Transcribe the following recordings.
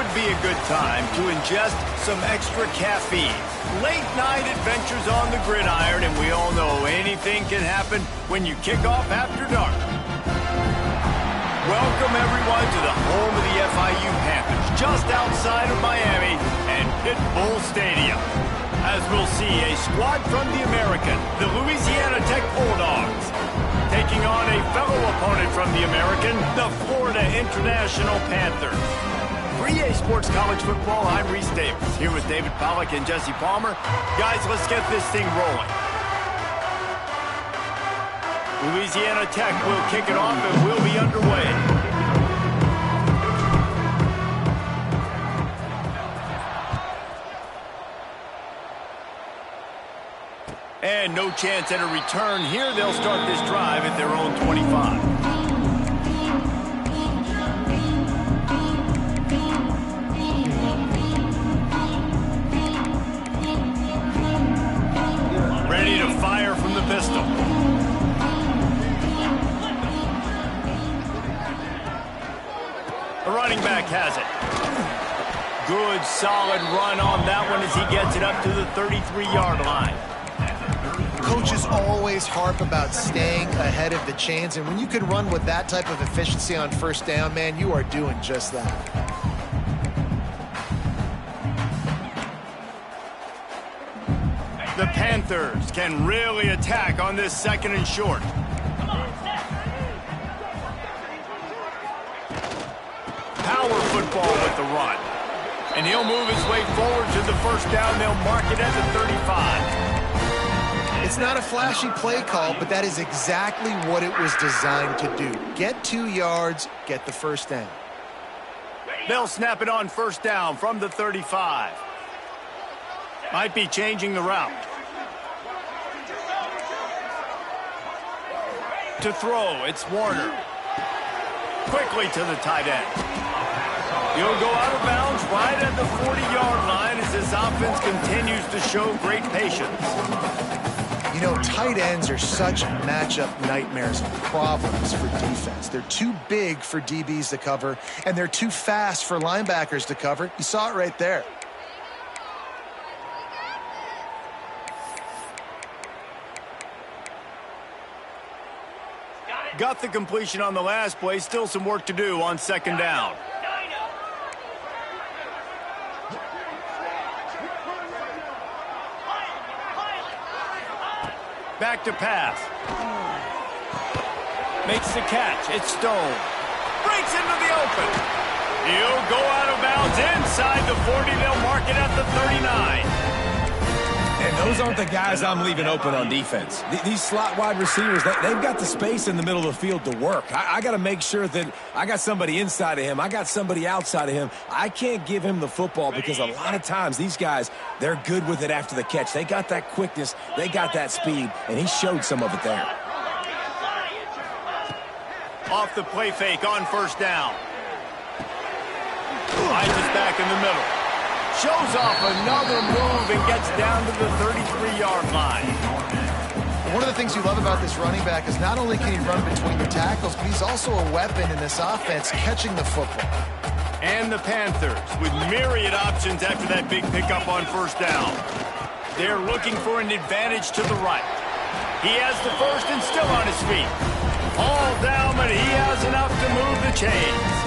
would be a good time to ingest some extra caffeine. Late night adventures on the gridiron, and we all know anything can happen when you kick off after dark. Welcome everyone to the home of the FIU Panthers, just outside of Miami and Pit Bull Stadium. As we'll see, a squad from the American, the Louisiana Tech Bulldogs, taking on a fellow opponent from the American, the Florida International Panthers. For EA Sports College Football, I'm Reese Davis, here with David Pollack and Jesse Palmer. Guys, let's get this thing rolling. Louisiana Tech will kick it off and we'll be underway. And no chance at a return here. They'll start this drive at their own 25. Ready to fire from the pistol. The running back has it. Good, solid run on that one as he gets it up to the 33-yard line. Coaches always harp about staying ahead of the chains, and when you can run with that type of efficiency on first down, man, you are doing just that. The Panthers can really attack on this second and short. Power football with the run. And he'll move his way forward to the first down. They'll mark it at the 35. It's not a flashy play call, but that is exactly what it was designed to do. Get 2 yards, get the first down. They'll snap it on first down from the 35. Might be changing the route. To throw, it's Warner. Quickly to the tight end. He'll go out of bounds right at the 40-yard line as this offense continues to show great patience. You know, tight ends are such matchup nightmares and problems for defense. They're too big for DBs to cover, and they're too fast for linebackers to cover. You saw it right there. Got the completion on the last play. Still some work to do on second down. Back to pass. Makes the catch. It's Stone. Breaks into the open. He'll go out of bounds inside the 40. They'll mark it at the 39. And those aren't the guys I'm leaving open on defense. These slot wide receivers, they've got the space in the middle of the field to work. I got to make sure that I got somebody inside of him. I got somebody outside of him. I can't give him the football because a lot of times these guys, they're good with it after the catch. They got that quickness. They got that speed, and he showed some of it there. Off the play fake on first down. Finds us back in the middle. Shows off another move and gets down to the 33-yard line. One of the things you love about this running back is not only can he run between the tackles, but he's also a weapon in this offense catching the football. And the Panthers with myriad options after that big pickup on first down. They're looking for an advantage to the right. He has the first and still on his feet. All down, but he has enough to move the chains.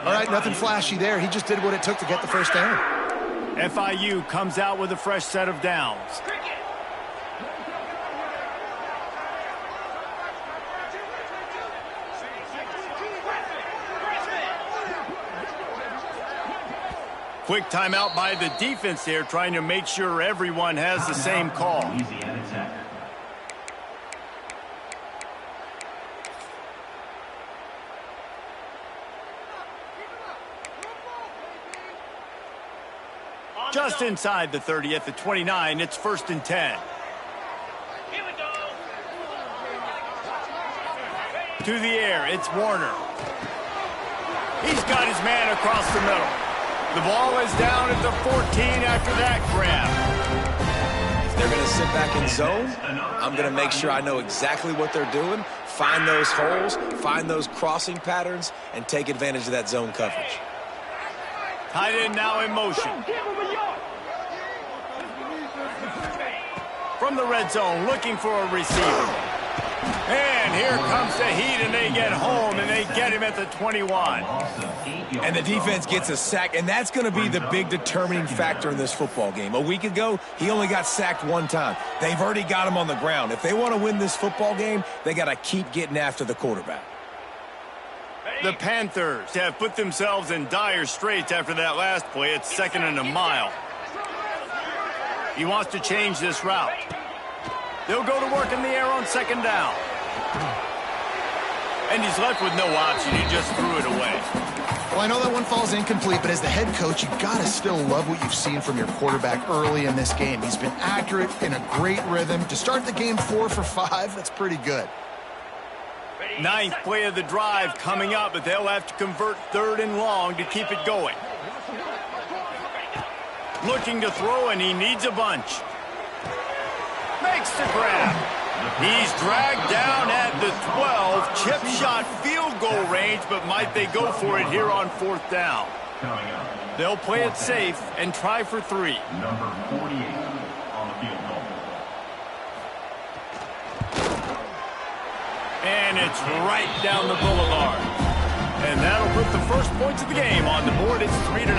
All right, nothing flashy there. He just did what it took to get the first down. FIU comes out with a fresh set of downs. Quick timeout by the defense there, trying to make sure everyone has the same call. Just inside the 30 at the 29, it's 1st and 10. Here we go. To the air, it's Warner. He's got his man across the middle. The ball is down at the 14 after that grab. If they're going to sit back in zone, I'm going to make sure I know exactly what they're doing, find those holes, find those crossing patterns, and take advantage of that zone coverage. Tight end now in motion. From the red zone, looking for a receiver. And here comes the heat, and they get home, and they get him at the 21. And the defense gets a sack, and that's going to be the big determining factor in this football game. A week ago, he only got sacked one time. They've already got him on the ground. If they want to win this football game, they got to keep getting after the quarterback. The Panthers have put themselves in dire straits after that last play. It's 2nd and a mile. He wants to change this route. They'll go to work in the air on 2nd down. And he's left with no option. He just threw it away. Well, I know that one falls incomplete, but as the head coach, you got to still love what you've seen from your quarterback early in this game. He's been accurate, in a great rhythm. To start the game 4 for 5, that's pretty good. 9th play of the drive coming up, but they'll have to convert 3rd and long to keep it going. Looking to throw, and he needs a bunch. Makes the grab. He's dragged down at the 12. Chip shot field goal range, but might they go for it here on 4th down? They'll play it safe and try for 3. Number 48 on the field goal. And it's right down the boulevard. And that'll put the first points of the game on the board. It's 3-0.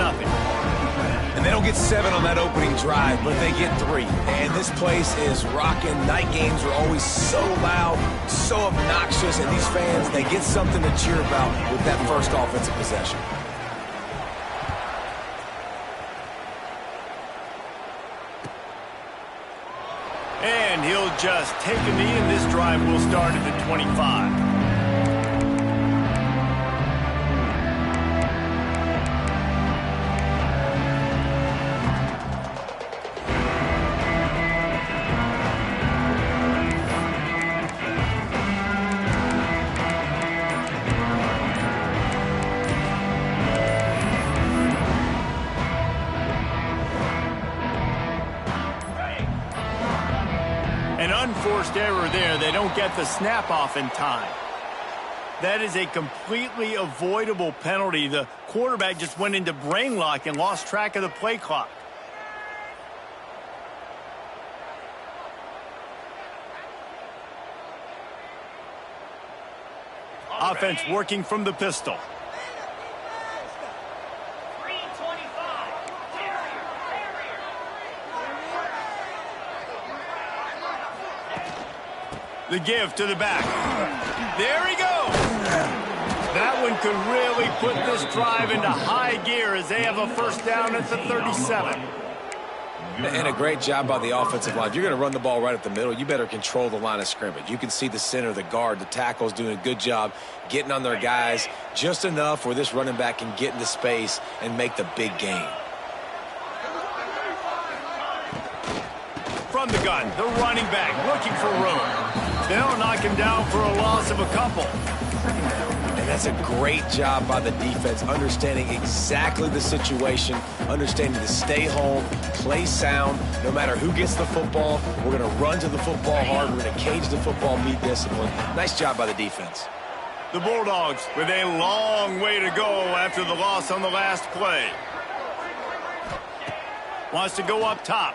And they don't get 7 on that opening drive, but they get 3. And this place is rocking. Night games are always so loud, so obnoxious, and these fans, they get something to cheer about with that first offensive possession. And he'll just take a knee, and this drive will start at the 25. An unforced error there. They don't get the snap off in time. That is a completely avoidable penalty. The quarterback just went into brain lock and lost track of the play clock. Offense working from the pistol. The give to the back. There he goes. That one could really put this drive into high gear as they have a first down at the 37. And a great job by the offensive line. If you're going to run the ball right up the middle, you better control the line of scrimmage. You can see the center, the guard, the tackles doing a good job getting on their guys just enough where this running back can get into space and make the big gain. From the gun, the running back looking for room. They'll knock him down for a loss of a couple. And that's a great job by the defense, understanding exactly the situation, understanding to stay home, play sound. No matter who gets the football, we're going to run to the football hard. We're going to cage the football, be disciplined. Nice job by the defense. The Bulldogs with a long way to go after the loss on the last play. Wants to go up top.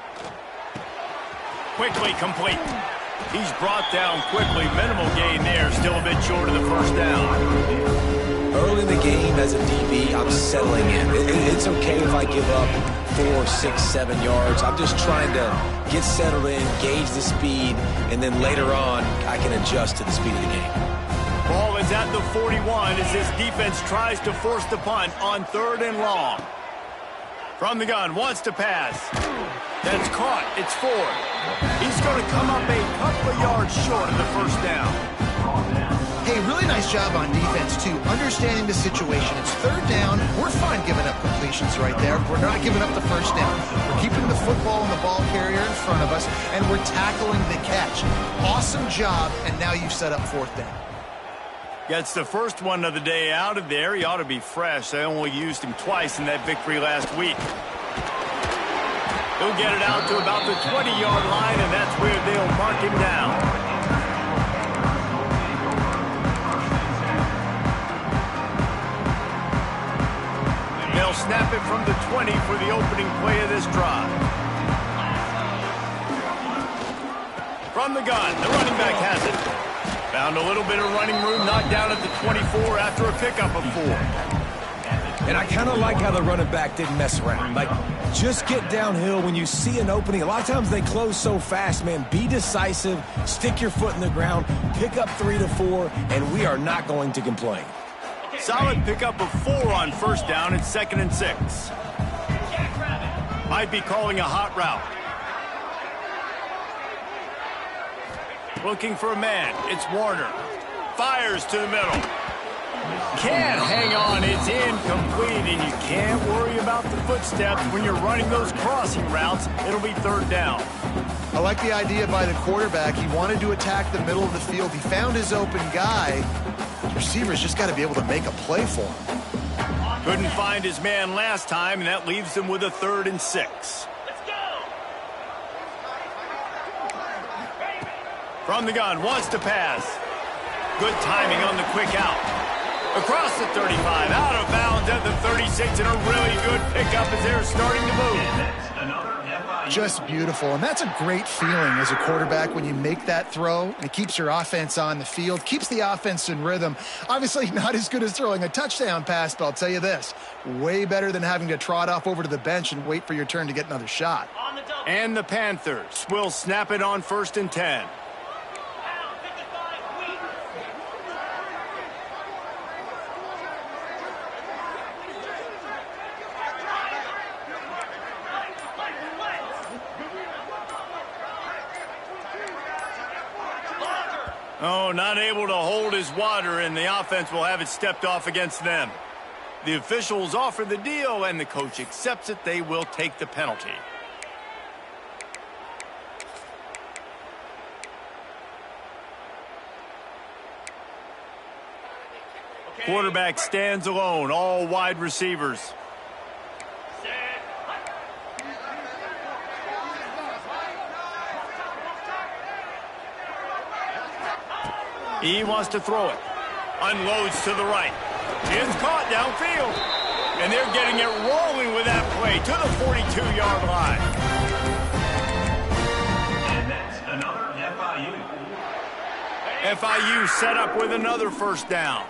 Quickly complete. He's brought down quickly. Minimal gain there. Still a bit short of the first down. Early in the game as a DB, I'm settling in. It's okay if I give up 4, 6, 7 yards. I'm just trying to get settled in, gauge the speed, and then later on, I can adjust to the speed of the game. Ball is at the 41 as this defense tries to force the punt on 3rd and long. From the gun, wants to pass. That's caught. It's Ford. He's going to come up a couple of yards short of the first down. Hey, really nice job on defense, too. Understanding the situation. It's 3rd down. We're fine giving up completions right there. We're not giving up the first down. We're keeping the football and the ball carrier in front of us, and we're tackling the catch. Awesome job, and now you've set up 4th down. Gets the first one of the day out of there. He ought to be fresh. They only used him twice in that victory last week. He'll get it out to about the 20-yard line, and that's where they'll mark him down. They'll snap it from the 20 for the opening play of this drive. From the gun, the running back has it. Found a little bit of running room, knocked down at the 24 after a pickup of 4. And I kind of like how the running back didn't mess around. Like, just get downhill when you see an opening. A lot of times they close so fast, man. Be decisive, stick your foot in the ground, pick up 3 to 4, and we are not going to complain. Solid pickup of 4 on first down and 2nd and 6. Might be calling a hot route. Looking for a man. It's Warner. Fires to the middle. Can't hang on. It's incomplete, and you can't worry about the footsteps when you're running those crossing routes. It'll be 3rd down. I like the idea by the quarterback. He wanted to attack the middle of the field. He found his open guy. The receiver's just got to be able to make a play for him. Couldn't find his man last time, and that leaves him with a 3rd and 6. From the gun, wants to pass. Good timing on the quick out. Across the 35, out of bounds at the 36, and a really good pickup as they're starting to move. Just beautiful, and that's a great feeling as a quarterback when you make that throw, and it keeps your offense on the field, keeps the offense in rhythm. Obviously not as good as throwing a touchdown pass, but I'll tell you this, way better than having to trot off over to the bench and wait for your turn to get another shot. And the Panthers will snap it on 1st and 10. Oh, not able to hold his water, and the offense will have it stepped off against them. The officials offer the deal, and the coach accepts it. They will take the penalty. Quarterback stands alone, all wide receivers. He wants to throw it. Unloads to the right. It's caught downfield. And they're getting it rolling with that play to the 42-yard line. And that's another FIU. FIU set up with another 1st down.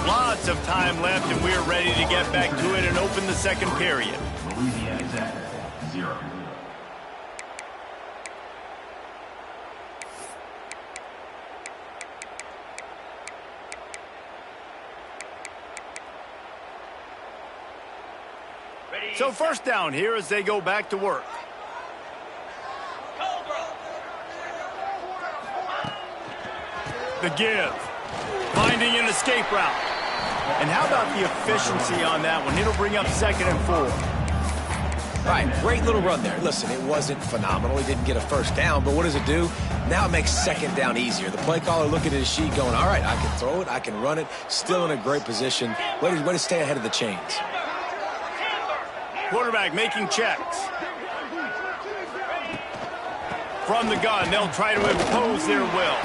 Lots of time left, and we're ready to get back to it and open the 2nd period. Louisiana Tech, 0. So 1st down here as they go back to work. The give. Finding an escape route. And how about the efficiency on that one? It'll bring up 2nd and 4. All right, great little run there. Listen, it wasn't phenomenal. He didn't get a 1st down, but what does it do? Now it makes 2nd down easier. The play caller looking at his sheet going, all right, I can throw it, I can run it, still in a great position. Way to stay ahead of the chains. Quarterback making checks. From the gun, they'll try to impose their will.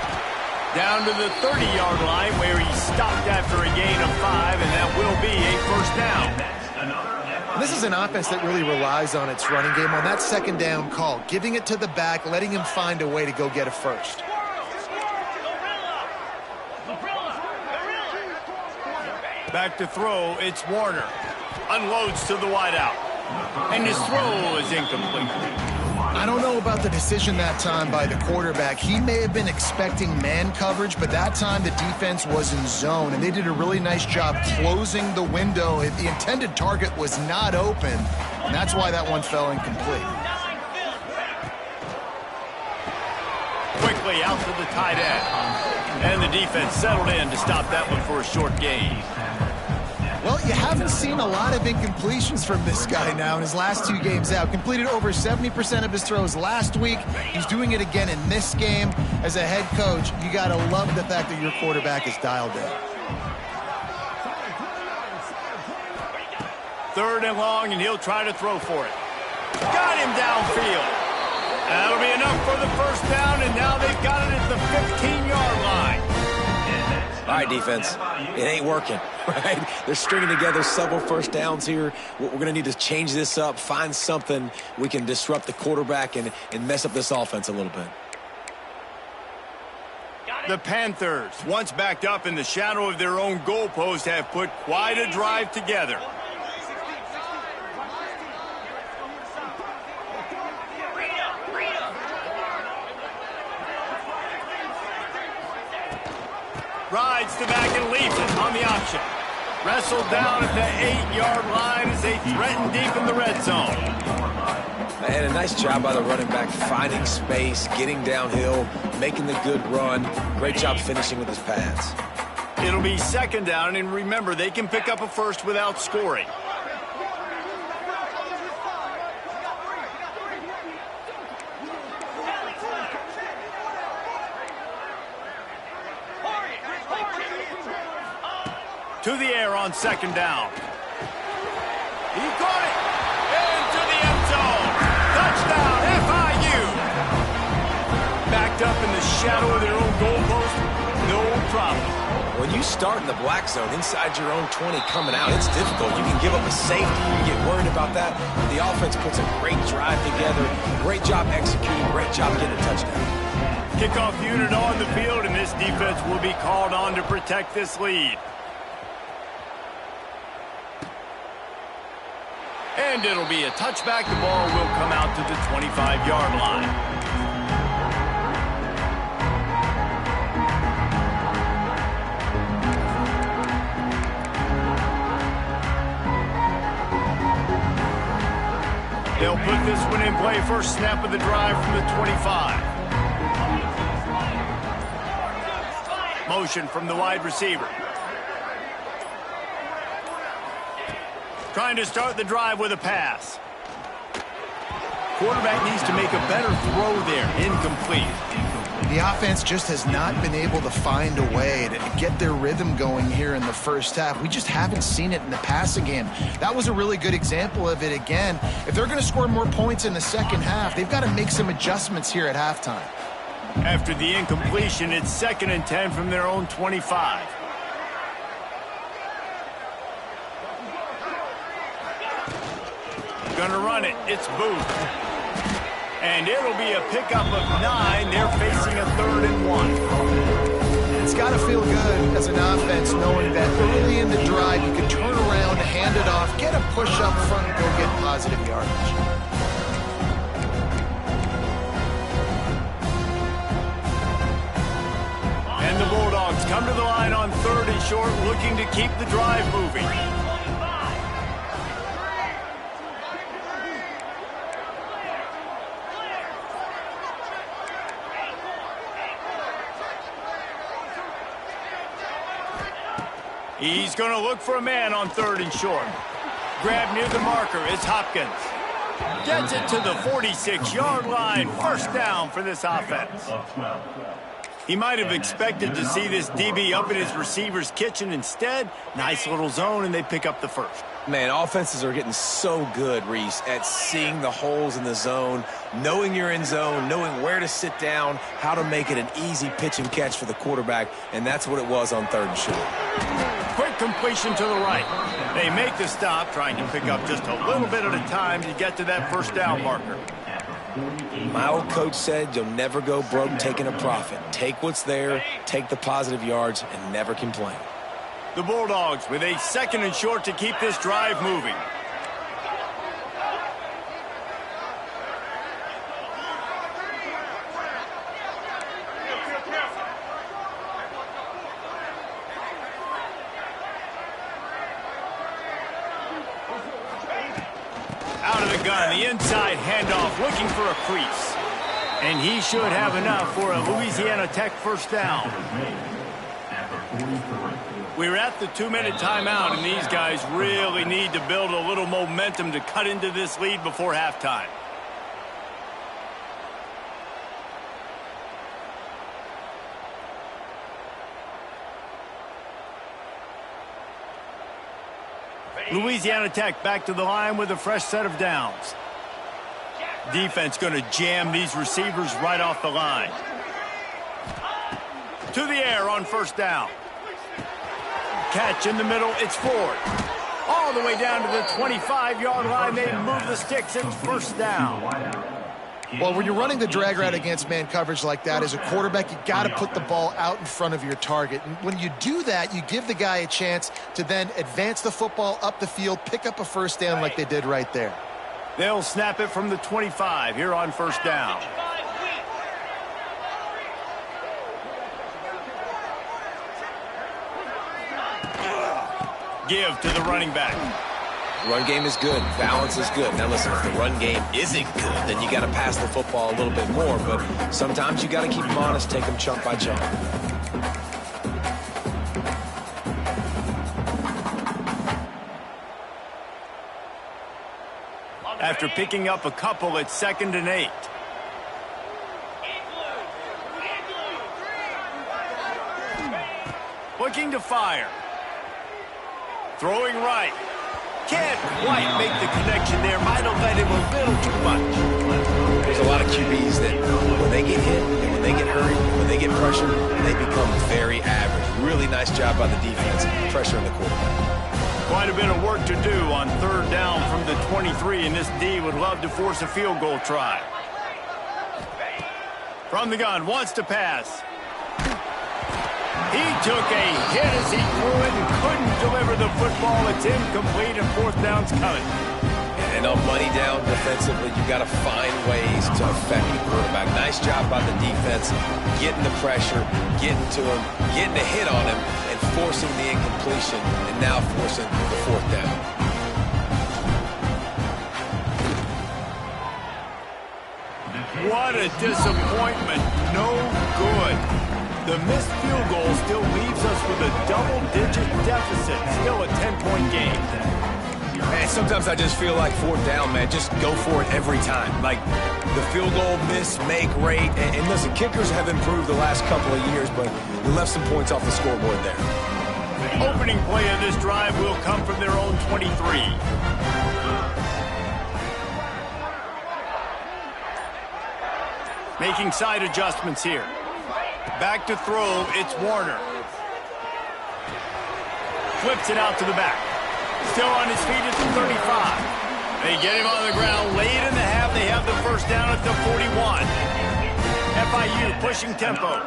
Down to the 30-yard line where he stopped after a gain of 5, and that will be a 1st down. This is an offense that really relies on its running game on that 2nd down call, giving it to the back, letting him find a way to go get a 1st. Back to throw, it's Warner. Unloads to the wideout. And his throw is incomplete. I don't know about the decision that time by the quarterback. He may have been expecting man coverage, but that time the defense was in zone, and they did a really nice job closing the window. The intended target was not open, and that's why that one fell incomplete. Quickly out to the tight end. And the defense settled in to stop that one for a short gain. Well, you haven't seen a lot of incompletions from this guy now in his last 2 games out. Completed over 70% of his throws last week. He's doing it again in this game. As a head coach, you got to love the fact that your quarterback is dialed in. 3rd and long, and he'll try to throw for it. Got him downfield. That'll be enough for the first down, and now they've got it at the 15-yard line. All right, defense, it ain't working, right? They're stringing together several first downs here. We're going to need to change this up, find something we can disrupt the quarterback and mess up this offense a little bit. The Panthers, once backed up in the shadow of their own goalpost, have put quite a drive together. Rides to back and leaves it on the option. Wrestled down at the 8-yard line as they threaten deep in the red zone. And a nice job by the running back, finding space, getting downhill, making the good run. Great job finishing with his pass. It'll be second down, and remember, they can pick up a first without scoring. To the air on second down. He caught it into the end zone. Touchdown, FIU. Backed up in the shadow of their own goalpost, no problem. When you start in the black zone inside your own 20 coming out, it's difficult. You can give up a safety. You get worried about that. The offense puts a great drive together. Great job executing. Great job getting a touchdown. Kickoff unit on the field, and this defense will be called on to protect this lead. And it'll be a touchback. The ball will come out to the 25-yard line. They'll put this one in play. First snap of the drive from the 25. Motion from the wide receiver. Trying to start the drive with a pass. Quarterback needs to make a better throw there. Incomplete. The offense just has not been able to find a way to get their rhythm going here in the first half. We just haven't seen it in the passing game. That was a really good example of it again. If they're going to score more points in the second half, they've got to make some adjustments here at halftime. After the incompletion, it's 2nd and 10 from their own 25. Gonna run it. It's Booth. And it'll be a pickup of 9. They're facing a 3rd and 1. It's got to feel good as an offense knowing that early in the drive you can turn around, hand it off, get a push up front, and go get positive yardage. And the Bulldogs come to the line on 3rd and short, looking to keep the drive moving. He's going to look for a man on 3rd and short. Grab near the marker is Hopkins. Gets it to the 46-yard line. First down for this offense. He might have expected to see this DB up in his receiver's kitchen. Instead, nice little zone, and they pick up the first. Man, offenses are getting so good, Reese, at seeing the holes in the zone, knowing you're in zone, knowing where to sit down, how to make it an easy pitch and catch for the quarterback, and that's what it was on 3rd and short. Quick completion to the right. They make the stop, trying to pick up just a little bit at a time to get to that first down marker. My old coach said you'll never go broke taking a profit. Take what's there, take the positive yards, and never complain. The Bulldogs with a 2nd and short to keep this drive moving. Out of the gun, the inside handoff, looking for a crease. And he should have enough for a Louisiana Tech first down. We're at the 2-minute timeout, and these guys really need to build a little momentum to cut into this lead before halftime. Louisiana Tech back to the line with a fresh set of downs. Defense going to jam these receivers right off the line. To the air on first down. Catch in the middle, it's Ford. All the way down to the 25-yard line, they move the sticks, it's first down. Well, when you're running the drag route against man coverage like that, as a quarterback, you got to put the ball out in front of your target. And when you do that, you give the guy a chance to then advance the football up the field, pick up a first down like they did right there. They'll snap it from the 25 here on first down. Give to the running back. Run game is good. Balance is good. Now listen, if the run game isn't good, then you got to pass the football a little bit more. But sometimes you got to keep them honest, take them chunk by chunk. After picking up a couple, it's 2nd and 8. Looking to fire. Throwing right. Can't quite make the connection there. Might have led him a little too much. There's a lot of QBs that when they get hit and when they get hurried, when they get pressured, they become very average. Really nice job by the defense, pressuring the quarterback. Quite a bit of work to do on 3rd down from the 23, and this D would love to force a field goal try. From the gun, wants to pass. He took a hit as he threw it and couldn't deliver the football. It's incomplete, and 4th down's coming. And on money down defensively, you got to find ways to affect the quarterback. Nice job by the defense, getting the pressure, getting to him, getting a hit on him, and forcing the incompletion, and now forcing the 4th down. What a disappointment. No good. The missed field goal still leaves us with a double-digit deficit. Still a 10-point game. Man, sometimes I just feel like 4th down, man. Just go for it every time. Like the field goal miss, make rate. And listen, kickers have improved the last couple of years, but we left some points off the scoreboard there. Opening play of this drive will come from their own 23. Making side adjustments here. Back to throw, it's Warner. Flips it out to the back. Still on his feet at the 35. They get him on the ground late in the half. They have the first down at the 41. FIU pushing tempo.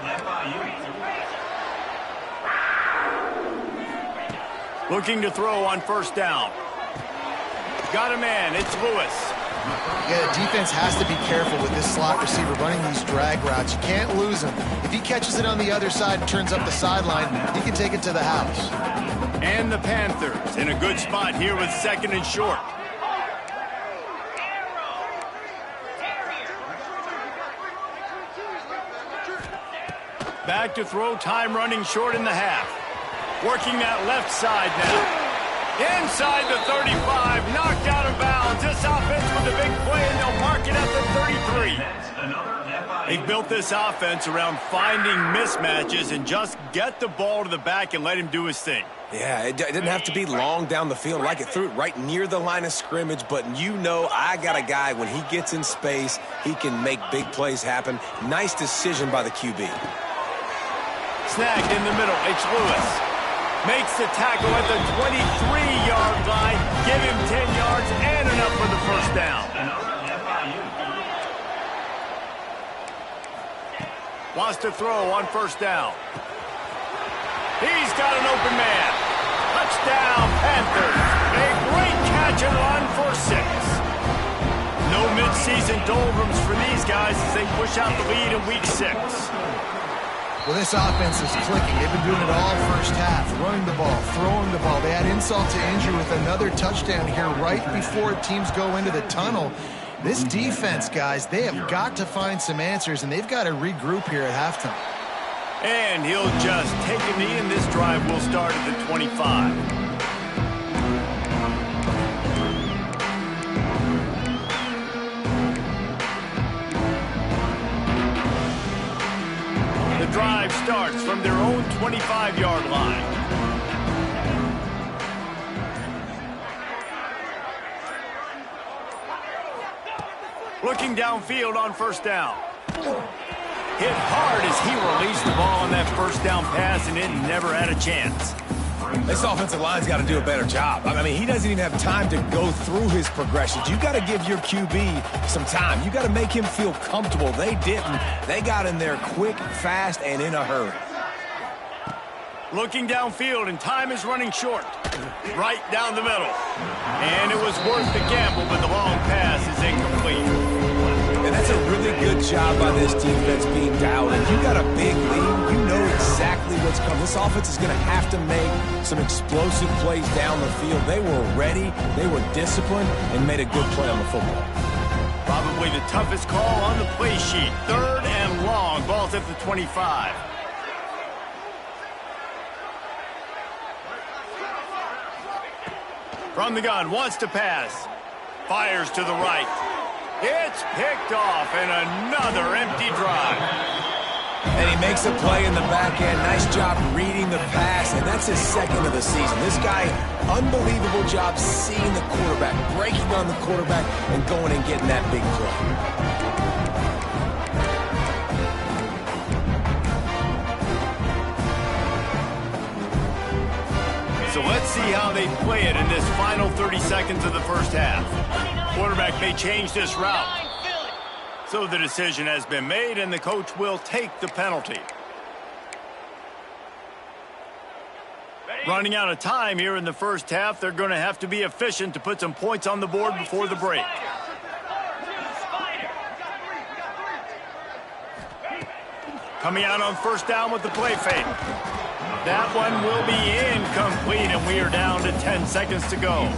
Looking to throw on first down. Got a man, it's Lewis. Yeah, the defense has to be careful with this slot receiver running these drag routes. You can't lose him. If he catches it on the other side and turns up the sideline, he can take it to the house. And the Panthers in a good spot here with 2nd and short. Back to throw, time running short in the half. Working that left side now. Inside the 35, knocked out of bounds. This offense with a big play, and they'll mark it at the 33. They built this offense around finding mismatches and just get the ball to the back and let him do his thing. Yeah, it didn't have to be long down the field. Like it threw it right near the line of scrimmage, but you know I got a guy, when he gets in space, he can make big plays happen. Nice decision by the QB. Snagged in the middle, it's Lewis. Makes the tackle at the 23-yard line. Give him 10 yards and enough for the first down. Wants to throw on first down. He's got an open man. Touchdown, Panthers. A great catch and run for 6. No midseason doldrums for these guys as they push out the lead in week 6. Well, this offense is clicking. They've been doing it all first half, running the ball, throwing the ball. They had insult to injury with another touchdown here right before teams go into the tunnel. This defense, guys, they have got to find some answers, and they've got to regroup here at halftime. And he'll just take a knee, and this drive will start at the 25. The drive starts from their own 25-yard line. Looking downfield on first down. Hit hard as he released the ball on that first down pass, and it never had a chance. This offensive line's got to do a better job. I mean, he doesn't even have time to go through his progressions. You got to give your QB some time. You got to make him feel comfortable. They didn't. They got in there quick, fast, and in a hurry. Looking downfield, and time is running short. Right down the middle. And it was worth the gamble, but the long pass is incomplete. And that's a really good job by this defense being dialed in. You got a big lead. You know exactly what's coming. This offense is going to have to make some explosive plays down the field. They were ready, they were disciplined, and made a good play on the football. Probably the toughest call on the play sheet. 3rd and long. Ball's at the 25. From the gun, wants to pass. Fires to the right. It's picked off, and another empty drive. And he makes a play in the back end. Nice job reading the pass, and that's his 2nd of the season. This guy, unbelievable job seeing the quarterback, breaking on the quarterback, and going and getting that big play. So let's see how they play it in this final 30 seconds of the first half. Quarterback may change this route. So the decision has been made, and the coach will take the penalty. Running out of time here in the first half, they're going to have to be efficient to put some points on the board before the break. Coming out on first down with the play fake. That one will be incomplete, and we are down to 10 seconds to go.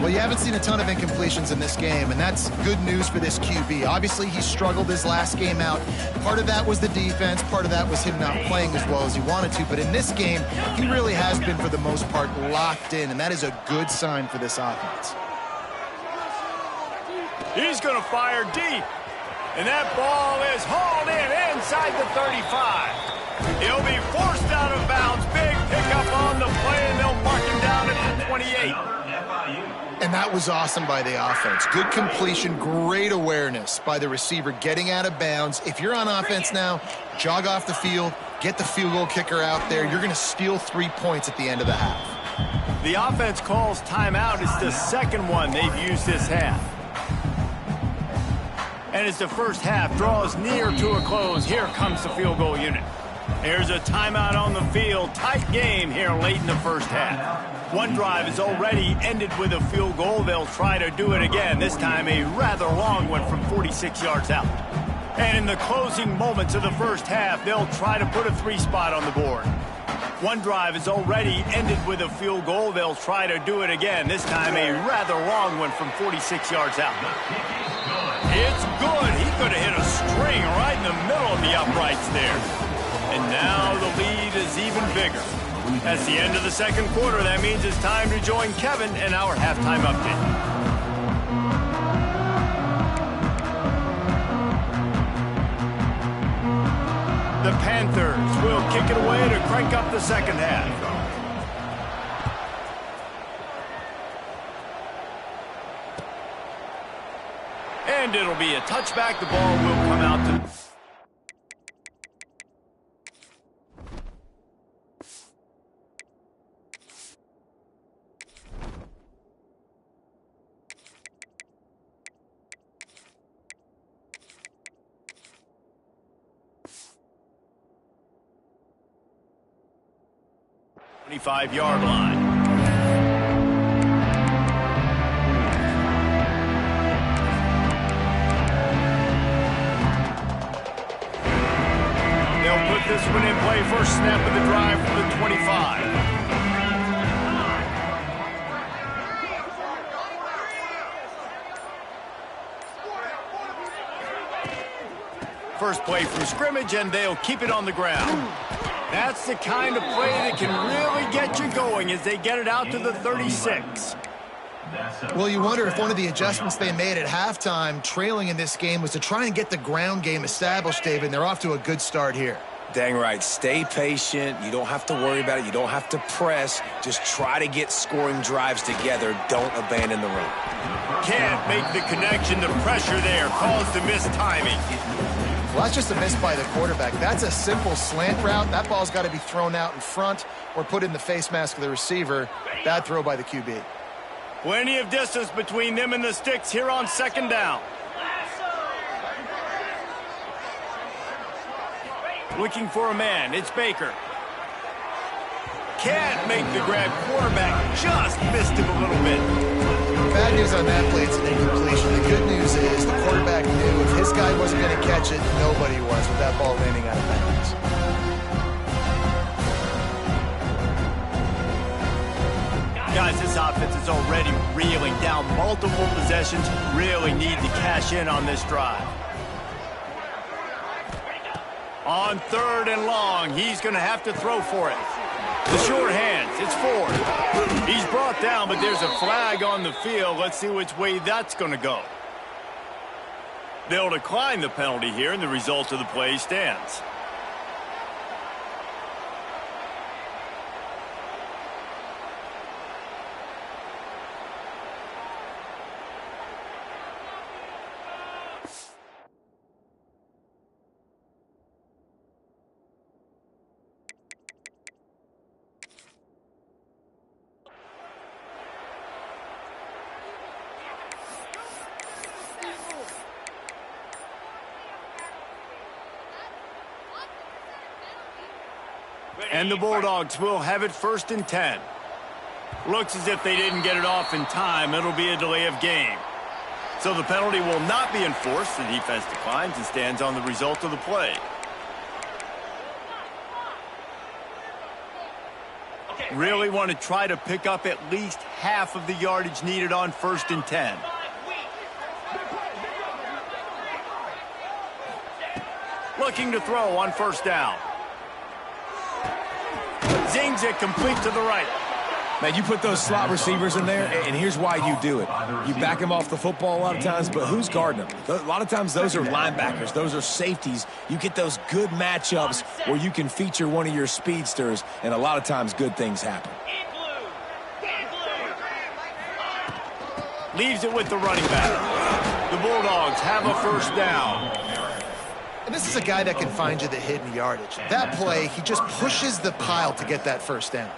Well, you haven't seen a ton of incompletions in this game, and that's good news for this QB. Obviously, he struggled his last game out. Part of that was the defense. Part of that was him not playing as well as he wanted to. But in this game, he really has been, for the most part, locked in, and that is a good sign for this offense. He's going to fire deep, and that ball is hauled in inside the 35. He'll be forced out of bounds. Big pickup on the play, and they'll mark him down at the 28. And that was awesome by the offense. Good completion, great awareness by the receiver getting out of bounds. If you're on offense now, jog off the field, get the field goal kicker out there. You're going to steal 3 points at the end of the half. The offense calls timeout. It's the second one they've used this half. And as the first half draws near to a close, here comes the field goal unit. There's a timeout on the field. Tight game here late in the first half. One drive is already ended with a field goal. They'll try to do it again, this time a rather long one from 46 yards out. And in the closing moments of the first half, they'll try to put a 3-spot on the board. One drive is already ended with a field goal. They'll try to do it again, this time a rather long one from 46 yards out. It's good. He could have hit a string right in the middle of the uprights there. And now the lead is even bigger. That's the end of the second quarter. That means it's time to join Kevin in our halftime update. The Panthers will kick it away to crank up the second half. And it'll be a touchback. The ball will come out to... the 25-yard line. They'll put this one in play. First snap of the drive from the 25. First play from scrimmage, and they'll keep it on the ground. That's the kind of play that can really get you going as they get it out to the 36. Well, you wonder if one of the adjustments they made at halftime, trailing in this game, was to try and get the ground game established, David, and they're off to a good start here. Dang right. Stay patient. You don't have to worry about it. You don't have to press. Just try to get scoring drives together. Don't abandon the run. can't make the connection. The pressure there caused the missed timing. Well, that's just a miss by the quarterback. That's a simple slant route. That ball's got to be thrown out in front or put in the face mask of the receiver. Bad throw by the QB. Plenty of distance between them and the sticks here on second down. Looking for a man. It's Baker. Can't make the grab. Quarterback just missed him a little bit. Bad news on that play, it's an incompletion. The good news is the quarterback knew if his guy wasn't going to catch it, nobody was with that ball landing out of bounds. Guys, this offense is already reeling down multiple possessions. Really need to cash in on this drive. On 3rd and long, he's going to have to throw for it. The short hands, it's Ford. He's brought down, but there's a flag on the field. Let's see which way that's going to go. They'll decline the penalty here, and the result of the play stands. And the Bulldogs will have it 1st and 10. Looks as if they didn't get it off in time. It'll be a delay of game. So the penalty will not be enforced. The defense declines and stands on the result of the play. Really want to try to pick up at least half of the yardage needed on 1st and 10. Looking to throw on 1st down. Zings it complete to the right. Man, you put those slot receivers in there, and here's why you do it. You back them off the football a lot of times, but who's guarding them? A lot of times those are linebackers. Those are safeties. You get those good matchups where you can feature one of your speedsters, and a lot of times good things happen. Leaves it with the running back. The Bulldogs have a 1st down. And this is a guy that can find you the hidden yardage. That play, he just pushes the pile to get that 1st down.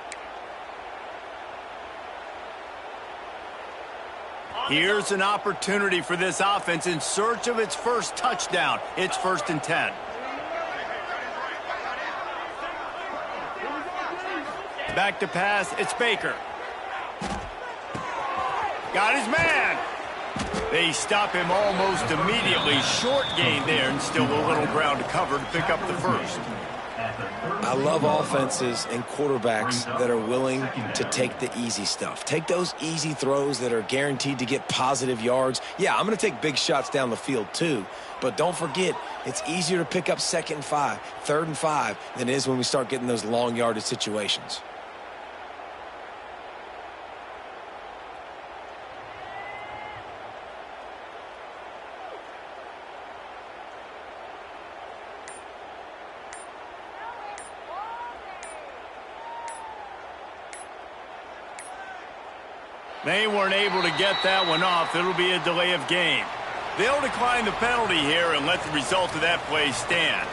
Here's an opportunity for this offense in search of its 1st touchdown. It's 1st and 10. Back to pass, it's Baker. Got his man. They stop him almost immediately. Short gain there, and still a little ground to cover to pick up the 1st. I love offenses and quarterbacks that are willing to take the easy stuff. Take those easy throws that are guaranteed to get positive yards. Yeah, I'm going to take big shots down the field too, but don't forget, it's easier to pick up 2nd and 5, 3rd and 5 than it is when we start getting those long yardage situations. They weren't able to get that one off. It'll be a delay of game. They'll decline the penalty here and let the result of that play stand.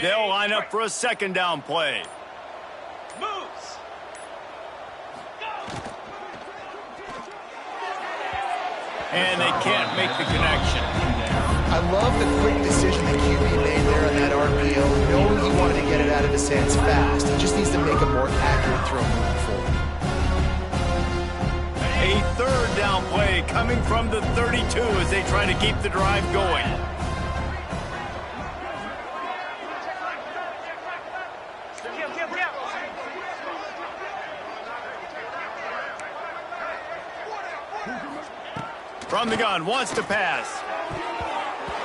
They'll line up for a 2nd down play. Moves. And they can't make the connection. I love the quick decision that QB made there on that RPO, knowing he wanted to get it out of his hands fast. He just needs to make a more accurate throw moving forward. A third down play coming from the 32 as they try to keep the drive going. From the gun, wants to pass.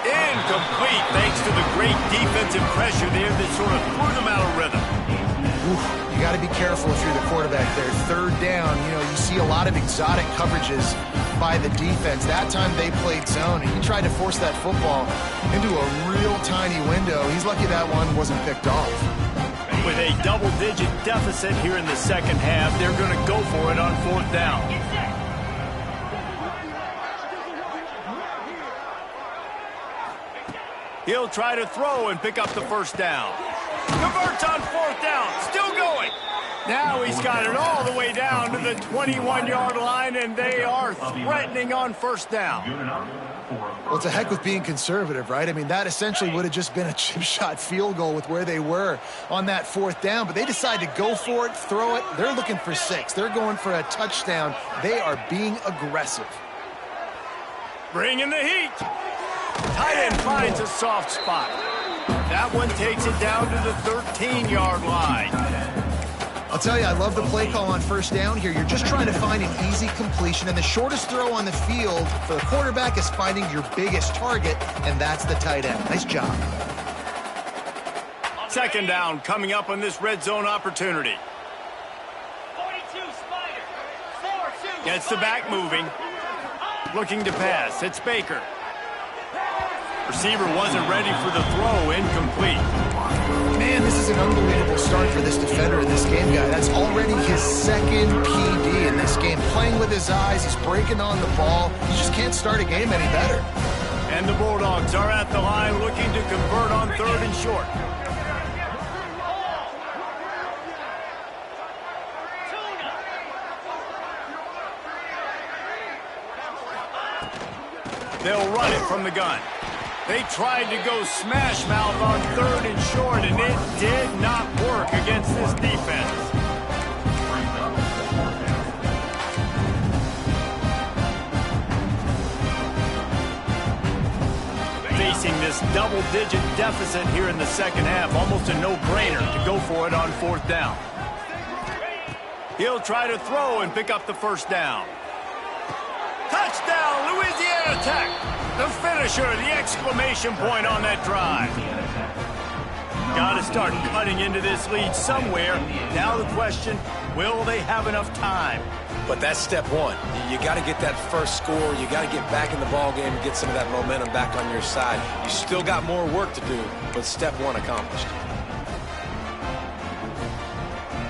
Incomplete thanks to the great defensive pressure there that sort of threw them out of rhythm. You got to be careful if you're the quarterback there. Third down, you see a lot of exotic coverages by the defense. That time they played zone, and he tried to force that football into a real tiny window. He's lucky that one wasn't picked off. With a double-digit deficit here in the second half, they're going to go for it on fourth down. He'll try to throw and pick up the first down. Converts on fourth down. Still going. Now he's got it all the way down to the 21-yard line, and they are threatening on first down. Well, it's a heck with being conservative, right? I mean, that essentially would have just been a chip shot field goal with where they were on that fourth down, but they decided to go for it, throw it. They're looking for 6. They're going for a touchdown. They are being aggressive. Bring in the heat. Tight end finds a soft spot. That one takes it down to the 13-yard line. I'll tell you, I love the play call on first down here. You're just trying to find an easy completion, and the shortest throw on the field for the quarterback is finding your biggest target, and that's the tight end. Nice job. Second down coming up on this red zone opportunity. 42 Spider. 4-2. Gets the back moving. Looking to pass. It's Baker. Receiver wasn't ready for the throw. Incomplete. Man, this is an unbelievable start for this defender in this game, guy. That's already his second PD in this game. Playing with his eyes, he's breaking on the ball. You just can't start a game any better. And the Bulldogs are at the line looking to convert on third and short. They'll run it from the gun. They tried to go smash mouth on third and short, and it did not work against this defense. Facing this double-digit deficit here in the second half, almost a no-brainer to go for it on fourth down. He'll try to throw and pick up the first down. Touchdown, Louisiana Tech. The finisher, the exclamation point on that drive. Got to start cutting into this lead somewhere. Now the question, will they have enough time? But that's step one. You got to get that first score. You got to get back in the ball game and get some of that momentum back on your side. You still got more work to do, but step one accomplished.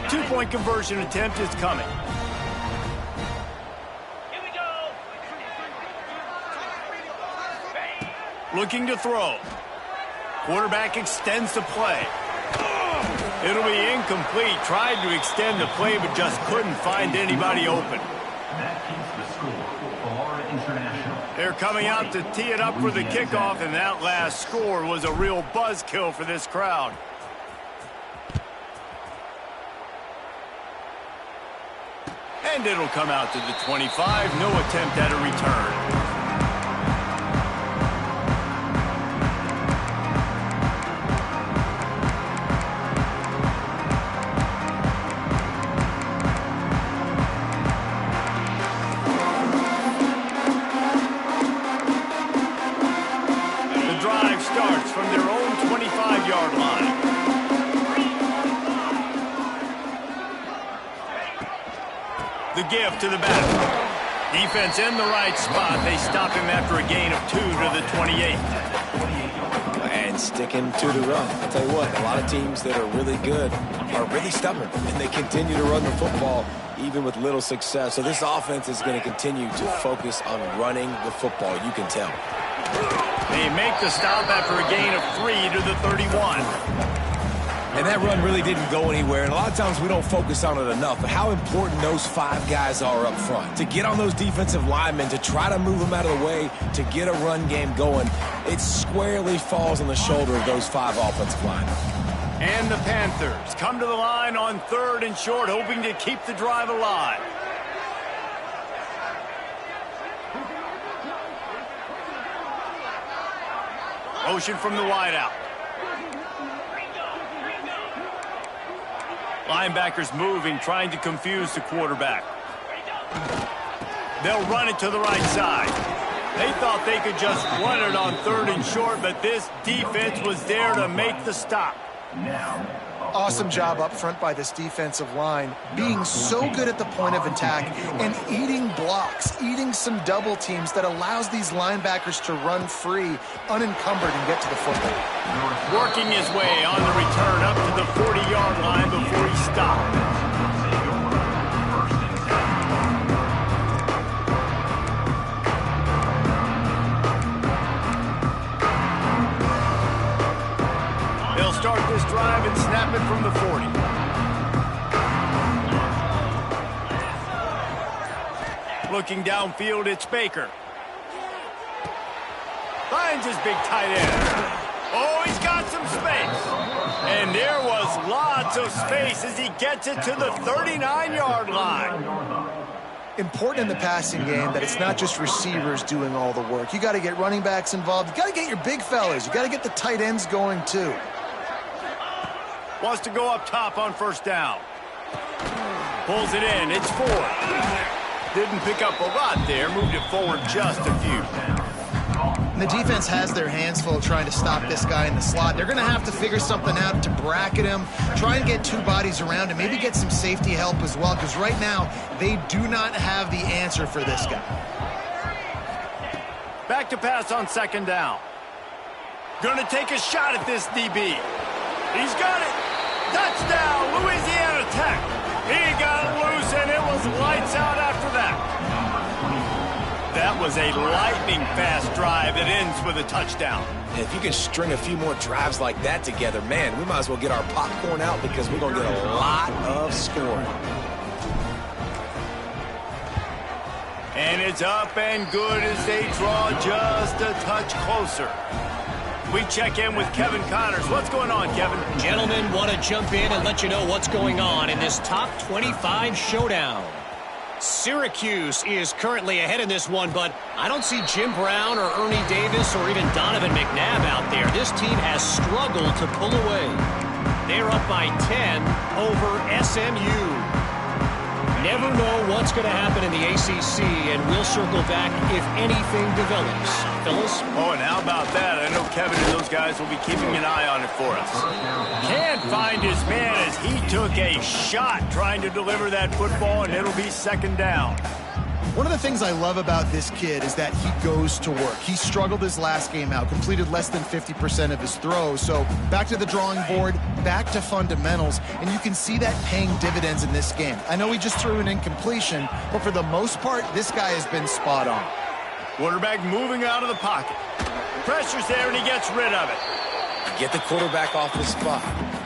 2-point conversion attempt is coming. Looking to throw. Quarterback extends the play. It'll be incomplete. Tried to extend the play, but just couldn't find anybody open. That keeps the score. Florida International. They're coming out to tee it up for the kickoff, and that last score was a real buzzkill for this crowd. And it'll come out to the 25. No attempt at a return. From their own 25-yard line. The give to the back. Defense in the right spot. They stop him after a gain of 2 to the 28. And sticking to the run. I'll tell you what, a lot of teams that are really good are really stubborn, and they continue to run the football even with little success. So this offense is going to continue to focus on running the football. You can tell. They make the stop after a gain of 3 to the 31. And that run really didn't go anywhere, and a lot of times we don't focus on it enough, but how important those 5 guys are up front. To get on those defensive linemen, to try to move them out of the way, to get a run game going, it squarely falls on the shoulder of those 5 offensive linemen. And the Panthers come to the line on 3rd and short, hoping to keep the drive alive. Motion from the wideout. Linebackers moving, trying to confuse the quarterback. They'll run it to the right side. They thought they could just run it on 3rd and short, but this defense was there to make the stop. Awesome job up front by this defensive line, being so good at the point of attack and eating blocks, eating some double teams that allows these linebackers to run free, unencumbered, and get to the football. Working his way on the return up to the 40-yard line before he stopped. Start this drive and snap it from the 40. Looking downfield, it's Baker. Finds his big tight end. Oh, he's got some space. And there was lots of space as he gets it to the 39-yard line. Important in the passing game that it's not just receivers doing all the work. You got to get running backs involved. You got to get your big fellas. You got to get the tight ends going too. Wants to go up top on 1st down. Pulls it in. It's 4. Didn't pick up a lot there. Moved it forward just a few. And the defense has their hands full trying to stop this guy in the slot. They're going to have to figure something out to bracket him, try and get 2 bodies around him, maybe get some safety help as well, because right now they do not have the answer for this guy. Back to pass on 2nd down. Going to take a shot at this DB. He's got it. Touchdown, Louisiana Tech. He got it loose, and it was lights out after that. That was a lightning-fast drive that ends with a touchdown. If you can string a few more drives like that together, man, we might as well get our popcorn out because we're going to get a lot of scoring. And it's up and good as they draw just a touch closer. We check in with Kevin Connors. What's going on, Kevin? Gentlemen, want to jump in and let you know what's going on in this top 25 showdown. Syracuse is currently ahead in this one, but I don't see Jim Brown or Ernie Davis or even Donovan McNabb out there. This team has struggled to pull away. They're up by 10 over SMU. Never know what's going to happen in the ACC, and we'll circle back if anything develops. Phyllis? Oh, and how about that? I know Kevin and those guys will be keeping an eye on it for us. Can't find his man as he took a shot trying to deliver that football, and it'll be 2nd down. One of the things I love about this kid is that he goes to work. He struggled his last game out, completed less than 50% of his throws. So back to the drawing board, back to fundamentals, and you can see that paying dividends in this game. I know he just threw an incompletion, but for the most part, this guy has been spot on. Quarterback moving out of the pocket. Pressure's there, and he gets rid of it. Get the quarterback off his spot.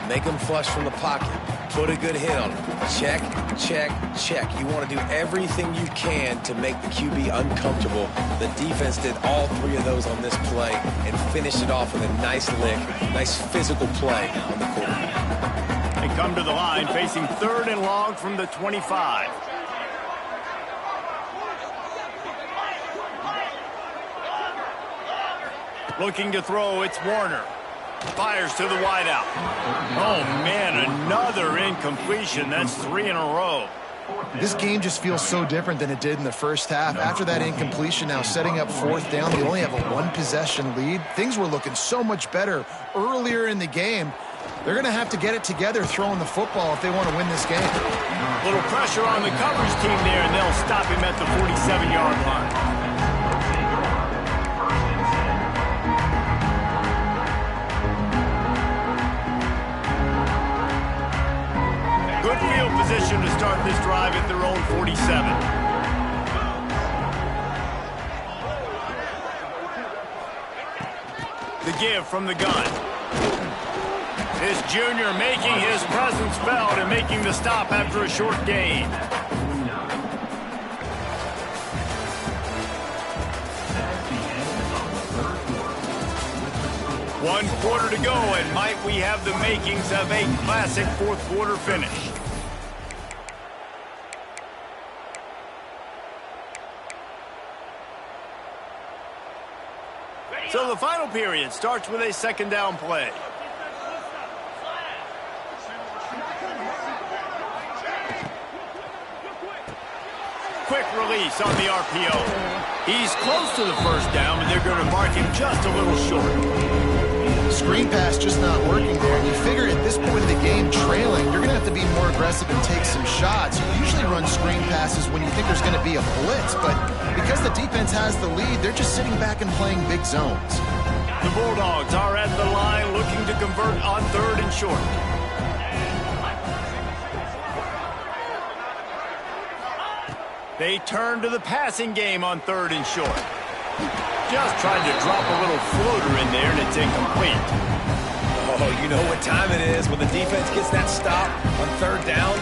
Make him flush from the pocket. Put a good hit on him. Check, check, check. You want to do everything you can to make the QB uncomfortable. The defense did all 3 of those on this play and finished it off with a nice lick, nice physical play on the quarterback. They come to the line facing 3rd and long from the 25. Looking to throw, it's Warner. Fires to the wideout. Oh, man, another incompletion. That's 3 in a row. This game just feels so different than it did in the first half. After that incompletion, now setting up 4th down, they only have a 1-possession lead. Things were looking so much better earlier in the game. They're going to have to get it together throwing the football if they want to win this game. A little pressure on the coverage team there, and they'll stop him at the 47-yard line. Good field position to start this drive at their own 47. The give from the gun. This junior making his presence felt and making the stop after a short gain. One quarter to go, and might we have the makings of a classic fourth quarter finish. So the final period starts with a second down play. Quick release on the RPO. He's close to the first down, but they're going to mark him just a little short. Screen pass just not working there. And you figure at this point of the game, trailing, you're going to have to be more aggressive and take some shots. You usually run screen passes when you think there's going to be a blitz, but because the defense has the lead, they're just sitting back and playing big zones. The Bulldogs are at the line looking to convert on third and short. They turn to the passing game on third and short. Just tried to drop a little floater in there, and it's incomplete. Oh, you know what time it is when the defense gets that stop on third down.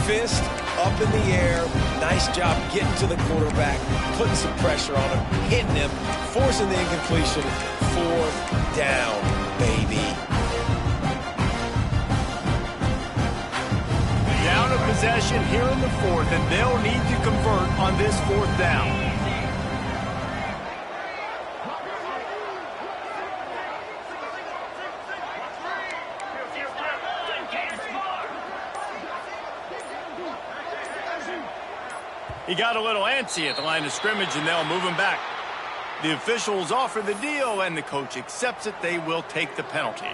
Fist up in the air. Nice job getting to the quarterback, putting some pressure on him, hitting him, forcing the incompletion. Fourth down, baby. Down a possession here in the fourth, and they'll need to convert on this fourth down. He got a little antsy at the line of scrimmage, and they'll move him back. The officials offer the deal, and the coach accepts it. They will take the penalty.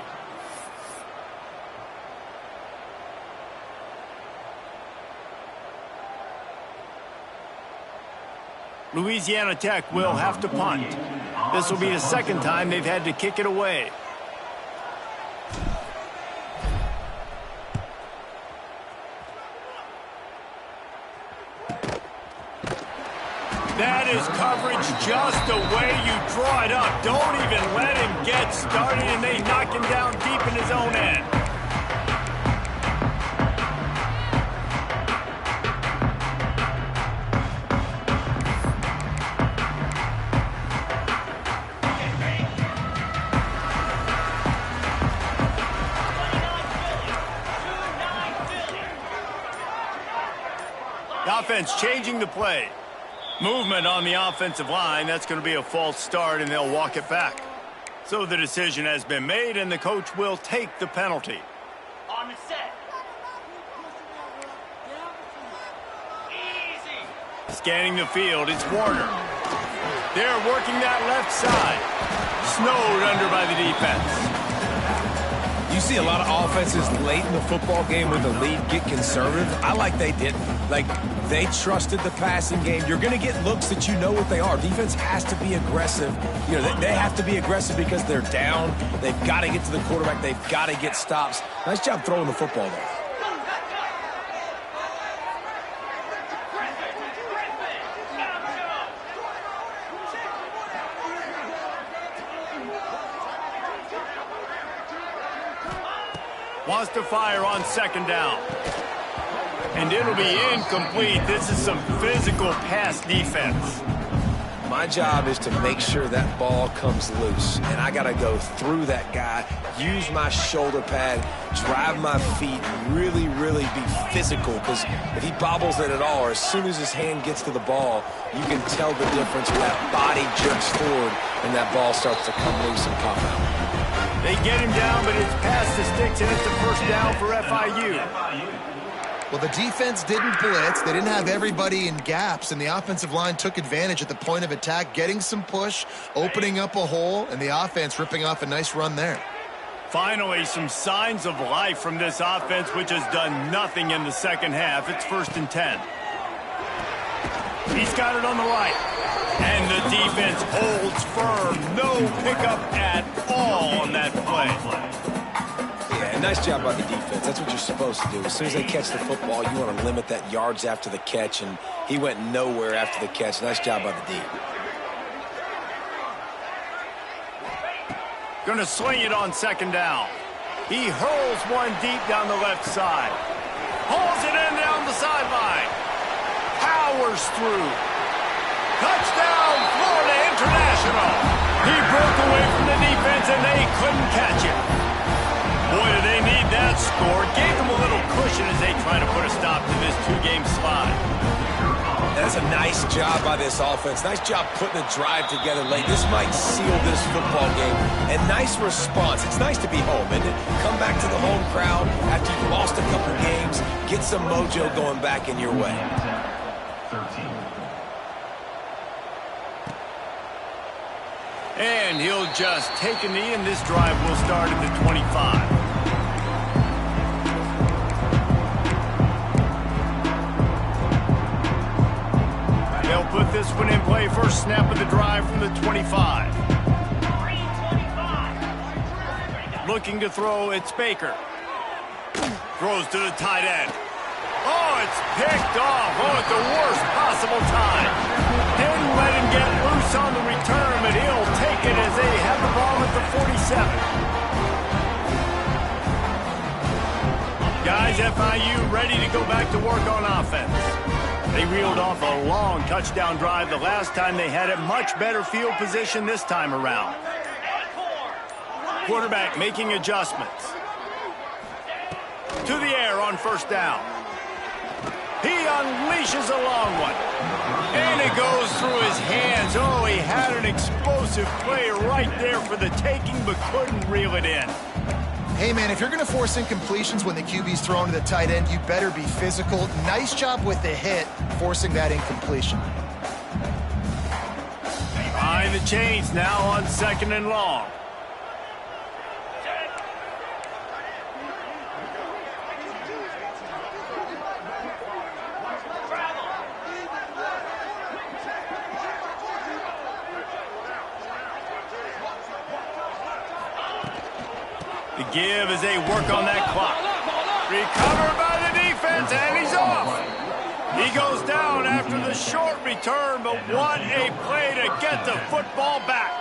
Louisiana Tech will have to punt. This will be the second time they've had to kick it away. That is coverage just the way you draw it up. Don't even let him get started, and they knock him down deep in his own end. The offense changing the play. Movement on the offensive line. That's going to be a false start, and they'll walk it back. So the decision has been made, and the coach will take the penalty. On the set. Easy. Scanning the field, it's Warner. They're working that left side. Snowed under by the defense. You see a lot of offenses late in the football game with the lead get conservative. I like they didn't. Like, they trusted the passing game. You're going to get looks that you know what they are. Defense has to be aggressive. You know, they have to be aggressive because they're down. They've got to get to the quarterback. They've got to get stops. Nice job throwing the football there. Wants to fire on second down. And it'll be incomplete. This is some physical pass defense. My job is to make sure that ball comes loose. And I got to go through that guy, use my shoulder pad, drive my feet, really, really be physical. Because if he bobbles it at all, or as soon as his hand gets to the ball, you can tell the difference when that body jerks forward and that ball starts to come loose and pop out. They get him down, but it's past the sticks, and it's a first down for FIU. Well, the defense didn't blitz. They didn't have everybody in gaps, and the offensive line took advantage at the point of attack, getting some push, opening up a hole, and the offense ripping off a nice run there. Finally, some signs of life from this offense, which has done nothing in the second half. It's 1st and 10. He's got it on the right. And the defense holds firm. No pickup at all on that play. Yeah, nice job by the defense. That's what you're supposed to do. As soon as they catch the football, you want to limit that yards after the catch, and he went nowhere after the catch. Nice job by the D. Going to sling it on second down. He hurls one deep down the left side. Pulls it in down the sideline. Powers through. Touchdown, Florida International. He broke away from the defense, and they couldn't catch him. Boy, do they need that score. Gave them a little cushion as they try to put a stop to this two-game slide. That's a nice job by this offense. Nice job putting the drive together late. This might seal this football game. And nice response. It's nice to be home, isn't it? Come back to the home crowd after you've lost a couple games. Get some mojo going back in your way. 13. And he'll just take a knee, and this drive will start at the 25. They'll put this one in play. First snap of the drive from the 25. Looking to throw, it's Baker. Throws to the tight end. Oh, it's picked off. Oh, at the worst possible time. Didn't let him get loose on the return, but he'll take it as they have the ball at the 47. Guys, FIU ready to go back to work on offense. They reeled off a long touchdown drive the last time they had it. Much better field position this time around. Quarterback making adjustments. To the air on first down. He unleashes a long one. And it goes through his hands. Oh, he had an explosive play right there for the taking, but couldn't reel it in. Hey, man, if you're going to force incompletions when the QB's thrown to the tight end, you better be physical. Nice job with the hit, forcing that incompletion. Behind the chains now on second and long. The give as they work on that clock. Recovered by the defense, and he's off. He goes down after the short return, but what a play to get the football back.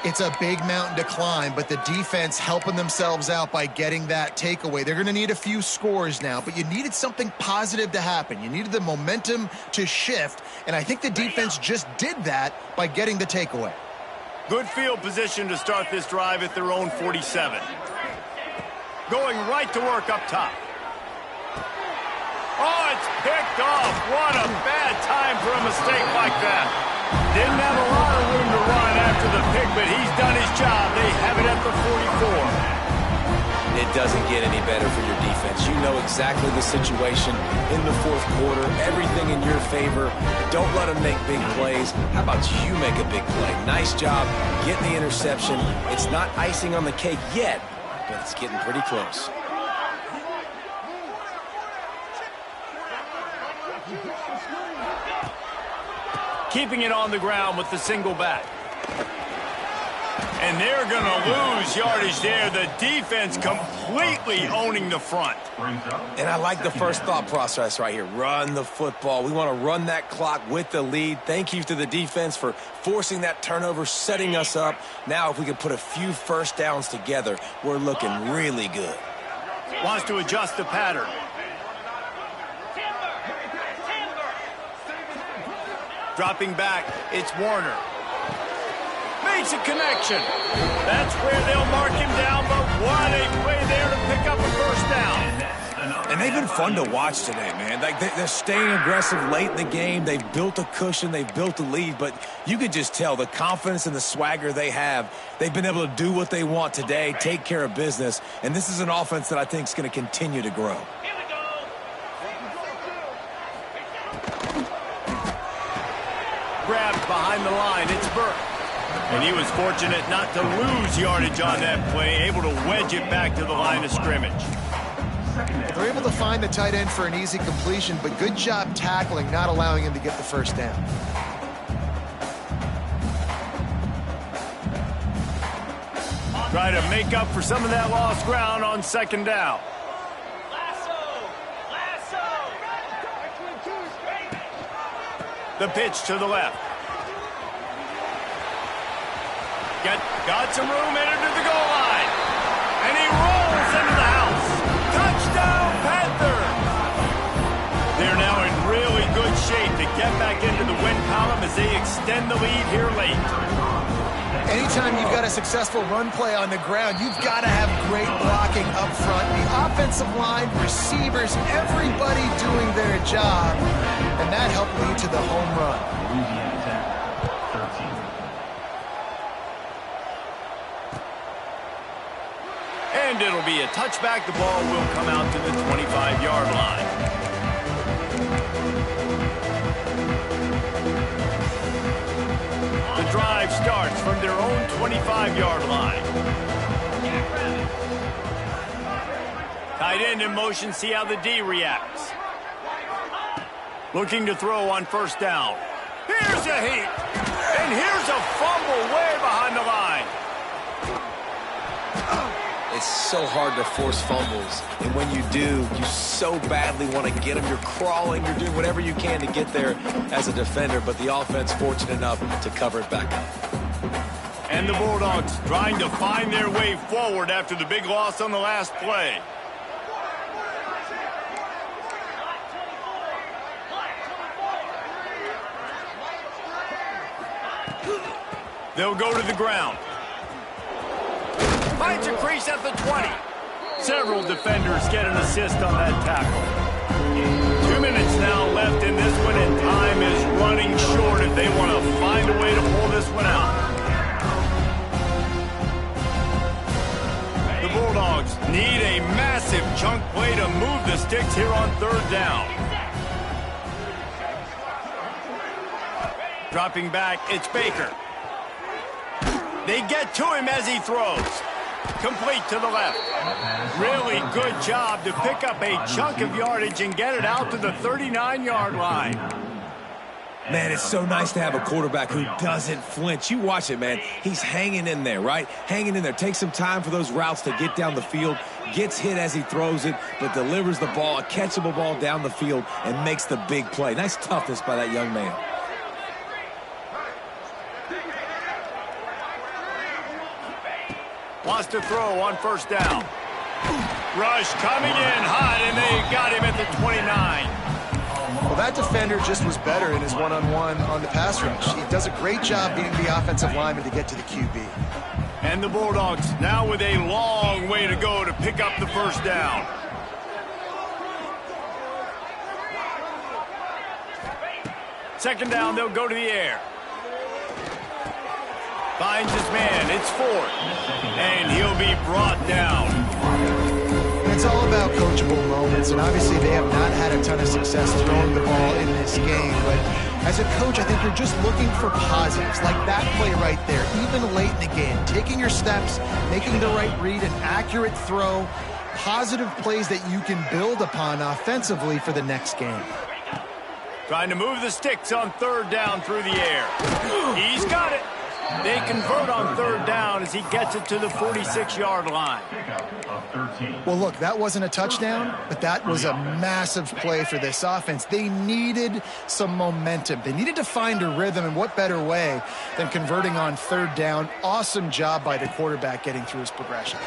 It's a big mountain to climb, but the defense helping themselves out by getting that takeaway. They're going to need a few scores now, but you needed something positive to happen. You needed the momentum to shift, and I think the defense just did that by getting the takeaway. Good field position to start this drive at their own 47. Going right to work up top. Oh, it's picked off. What a bad time for a mistake like that. Didn't have a lot of room to run after the pick, but he's done his job. They have it at the 44. It doesn't get any better for your defense. You know exactly the situation in the fourth quarter. Everything in your favor. Don't let them make big plays. How about you make a big play? Nice job getting the interception. It's not icing on the cake yet, but it's getting pretty close. Keeping it on the ground with the single back. And they're going to lose yardage there. The defense completely owning the front. And I like the first thought process right here. Run the football. We want to run that clock with the lead. Thank you to the defense for forcing that turnover, setting us up. Now if we can put a few first downs together, we're looking really good. Wants to adjust the pattern. Dropping back, it's Warner. Makes a connection. That's where they'll mark him down, but what a play there to pick up a first down. And they've been fun to watch today, man. Like they're staying aggressive late in the game. They've built a cushion. They've built a lead, but you could just tell the confidence and the swagger they have. They've been able to do what they want today, take care of business, and this is an offense that I think is going to continue to grow. Grabbed behind the line, it's Burke. And he was fortunate not to lose yardage on that play, able to wedge it back to the line of scrimmage. They're able to find the tight end for an easy completion, but good job tackling, not allowing him to get the first down. Try to make up for some of that lost ground on second down. The pitch to the left. Got some room, entered to the goal line. And he They're now in really good shape to get back into the win column as they extend the lead here late. Anytime you've got a successful run play on the ground, you've got to have great blocking up front. The offensive line, receivers, everybody doing their job. And that helped lead to the home run. Louisiana Tech, 13. And it'll be a touchback. The ball will come out to the 25-yard line. The drive starts from their own 25-yard line. Tight end in motion, see how the D reacts. Looking to throw on first down. Here's a heat. And here's a fumble way behind the line. It's so hard to force fumbles, and when you do, you so badly want to get them. You're crawling, you're doing whatever you can to get there as a defender, but the offense fortunate enough to cover it back up. And the Bulldogs trying to find their way forward after the big loss on the last play. They'll go to the ground. Finds a crease at the 20. Several defenders get an assist on that tackle. 2 minutes now left in this one, and time is running short if they want to find a way to pull this one out. The Bulldogs need a massive chunk play to move the sticks here on third down. Dropping back, it's Baker. They get to him as he throws. Complete to the left. Really good job to pick up a chunk of yardage and get it out to the 39-yard line. Man, it's so nice to have a quarterback who doesn't flinch. You watch it, man. He's hanging in there, right? Hanging in there. Takes some time for those routes to get down the field. Gets hit as he throws it, but delivers the ball, a catchable ball down the field, and makes the big play. Nice toughness by that young man. Wants to throw on first down. Rush coming in hot, and they got him at the 29. Well, that defender just was better in his one-on-one on the pass rush. He does a great job being the offensive lineman to get to the QB. And the Bulldogs now with a long way to go to pick up the first down. Second down, they'll go to the air. Finds his man, it's Ford, and he'll be brought down. It's all about coachable moments, and obviously they have not had a ton of success throwing the ball in this game, but as a coach, I think you're just looking for positives, like that play right there, even late in the game, taking your steps, making the right read, an accurate throw, positive plays that you can build upon offensively for the next game. Trying to move the sticks on third down through the air. He's got it. They convert on third down as he gets it to the 46-yard line. Well, look, that wasn't a touchdown, but that was a massive play for this offense. They needed some momentum. They needed to find a rhythm, and what better way than converting on third down. Awesome job by the quarterback getting through his progression.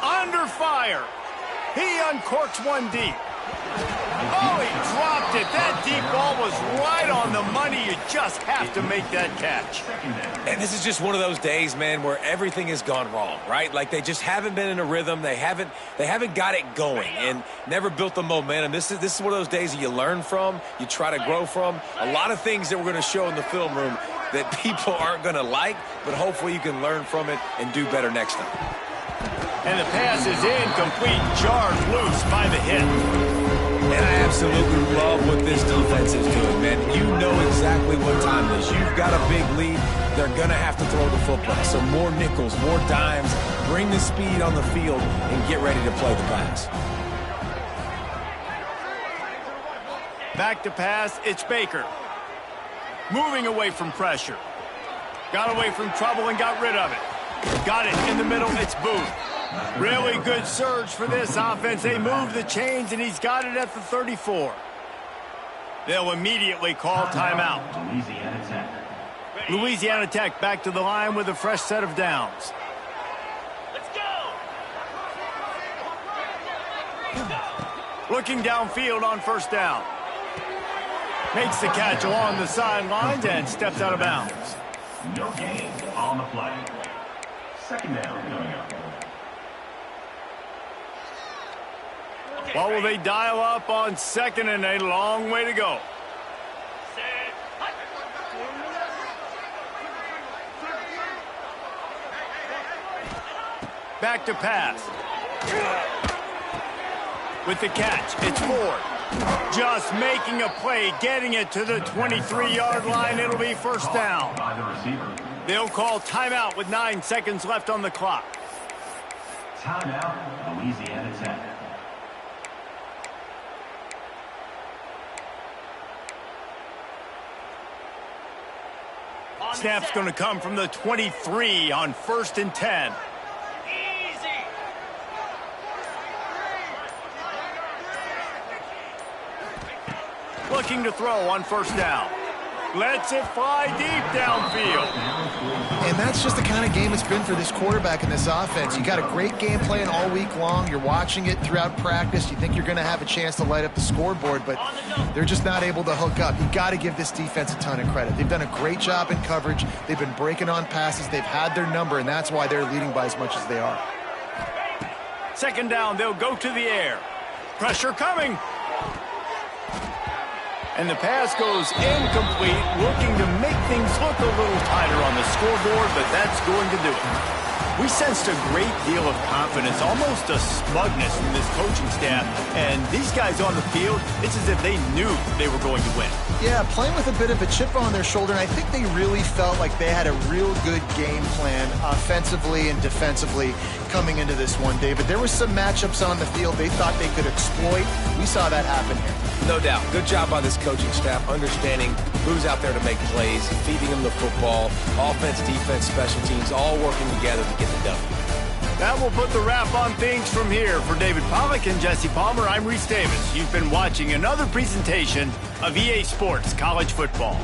Under fire. He uncorks one deep. Oh, he dropped it. That deep ball was right on the money. You just have to make that catch. And this is just one of those days, man, where everything has gone wrong, right? Like they just haven't been in a rhythm. They haven't got it going and never built the momentum. This is one of those days that you learn from, you try to grow from. A lot of things that we're going to show in the film room that people aren't going to like, but hopefully you can learn from it and do better next time. And the pass is incomplete, charged loose by the hit. And I absolutely love what this defense is doing, man. You know exactly what time it is. You've got a big lead. They're going to have to throw the football. So more nickels, more dimes, bring the speed on the field, and get ready to play the pass. Back to pass, it's Baker. Moving away from pressure. Got away from trouble and got rid of it. Got it in the middle, it's Booth. Really good surge for this offense. They move the chains, and he's got it at the 34. They'll immediately call timeout. Louisiana Tech back to the line with a fresh set of downs. Let's go! Looking downfield on first down. Makes the catch along the sidelines and steps out of bounds. No gain on the play. Second down coming up. What will they dial up on second and a long way to go? Back to pass. With the catch, it's Ford. Just making a play, getting it to the 23-yard line. It'll be first down. By the receiver. They'll call timeout with 9 seconds left on the clock. Timeout, Louisiana Tech. Snap's going to come from the 23 on 1st and 10. Looking to throw on first down. Lets it fly deep downfield. And that's just the kind of game it's been for this quarterback in this offense. You got a great game plan all week long. You're watching it throughout practice. You think you're going to have a chance to light up the scoreboard, but they're just not able to hook up. You got to give this defense a ton of credit. They've done a great job in coverage. They've been breaking on passes. They've had their number, and that's why they're leading by as much as they are. Second down, they'll go to the air. Pressure coming. And the pass goes incomplete, looking to make things look a little tighter on the scoreboard, but that's going to do it. We sensed a great deal of confidence, almost a smugness from this coaching staff, and these guys on the field, it's as if they knew they were going to win. Yeah, playing with a bit of a chip on their shoulder, and I think they really felt like they had a real good game plan offensively and defensively coming into this one, David. There were some matchups on the field they thought they could exploit. We saw that happen here. No doubt. Good job by this coaching staff, understanding who's out there to make plays, feeding them the football, offense, defense, special teams, all working together to get the W. That will put the wrap on things from here. For David Pollack and Jesse Palmer, I'm Reese Davis. You've been watching another presentation of EA Sports College Football.